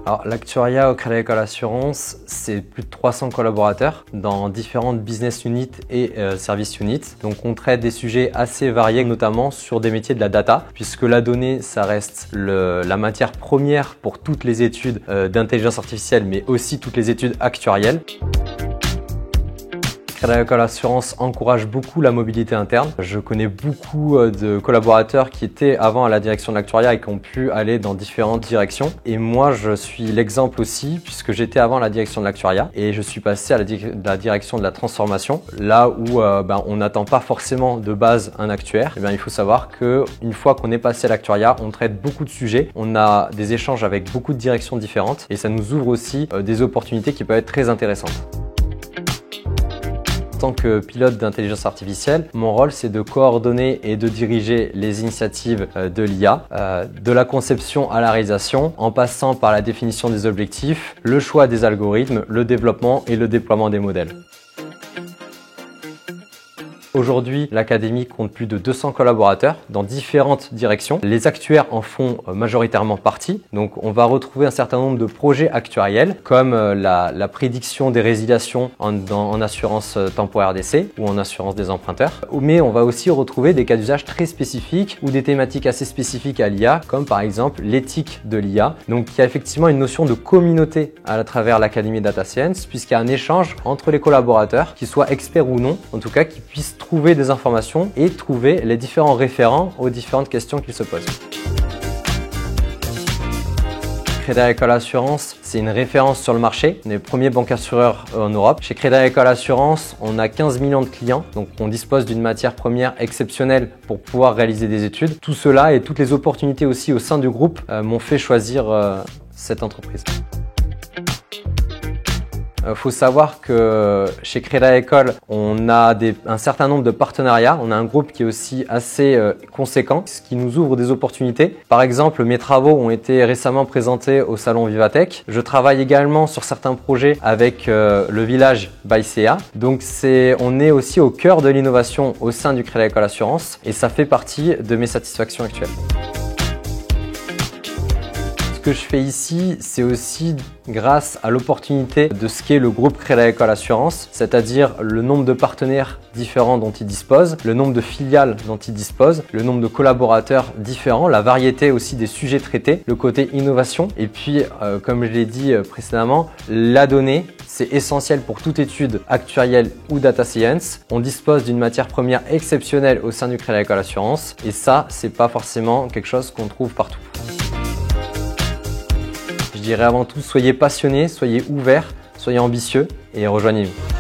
Alors, l'actuariat au Crédit Agricole Assurance, c'est plus de 300 collaborateurs dans différentes business units et service units. Donc, on traite des sujets assez variés, notamment sur des métiers de la data, puisque la donnée, ça reste la matière première pour toutes les études d'intelligence artificielle, mais aussi toutes les études actuarielles. Crédit Agricole Assurance encourage beaucoup la mobilité interne. Je connais beaucoup de collaborateurs qui étaient avant à la direction de l'actuariat et qui ont pu aller dans différentes directions. Et moi, je suis l'exemple aussi, puisque j'étais avant à la direction de l'actuariat et je suis passé à la direction de la transformation, là où on n'attend pas forcément de base un actuaire. Il faut savoir qu'une fois qu'on est passé à l'actuariat, on traite beaucoup de sujets, on a des échanges avec beaucoup de directions différentes et ça nous ouvre aussi des opportunités qui peuvent être très intéressantes. En tant que pilote d'intelligence artificielle, mon rôle c'est de coordonner et de diriger les initiatives de l'IA, de la conception à la réalisation, en passant par la définition des objectifs, le choix des algorithmes, le développement et le déploiement des modèles. Aujourd'hui, l'académie compte plus de 200 collaborateurs dans différentes directions. Les actuaires en font majoritairement partie. Donc, on va retrouver un certain nombre de projets actuariels comme la prédiction des résiliations en assurance temporaire d'essai ou en assurance des emprunteurs. Mais on va aussi retrouver des cas d'usage très spécifiques ou des thématiques assez spécifiques à l'IA, comme par exemple l'éthique de l'IA. Donc, il y a effectivement une notion de communauté à travers l'académie Data Science, puisqu'il y a un échange entre les collaborateurs, qu'ils soient experts ou non, en tout cas, qui puissent trouver des informations et trouver les différents référents aux différentes questions qu'ils se posent. Crédit Agricole Assurance, c'est une référence sur le marché. On est le premier banque assureur en Europe. Chez Crédit Agricole Assurance, on a 15 millions de clients. Donc, on dispose d'une matière première exceptionnelle pour pouvoir réaliser des études. Tout cela et toutes les opportunités aussi au sein du groupe m'ont fait choisir cette entreprise. Faut savoir que chez Crédit Agricole, on a un certain nombre de partenariats. On a un groupe qui est aussi assez conséquent, ce qui nous ouvre des opportunités. Par exemple, mes travaux ont été récemment présentés au salon Vivatech. Je travaille également sur certains projets avec le village Baïséa. Donc on est aussi au cœur de l'innovation au sein du Crédit Agricole Assurance et ça fait partie de mes satisfactions actuelles. Ce que je fais ici, c'est aussi grâce à l'opportunité de ce qu'est le groupe Crédit Agricole Assurance, c'est-à-dire le nombre de partenaires différents dont il dispose, le nombre de filiales dont il dispose, le nombre de collaborateurs différents, la variété aussi des sujets traités, le côté innovation et puis, comme je l'ai dit précédemment, la donnée. C'est essentiel pour toute étude actuarielle ou data science. On dispose d'une matière première exceptionnelle au sein du Crédit Agricole Assurance et ça, c'est pas forcément quelque chose qu'on trouve partout. Je dirais avant tout, soyez passionnés, soyez ouverts, soyez ambitieux et rejoignez-nous.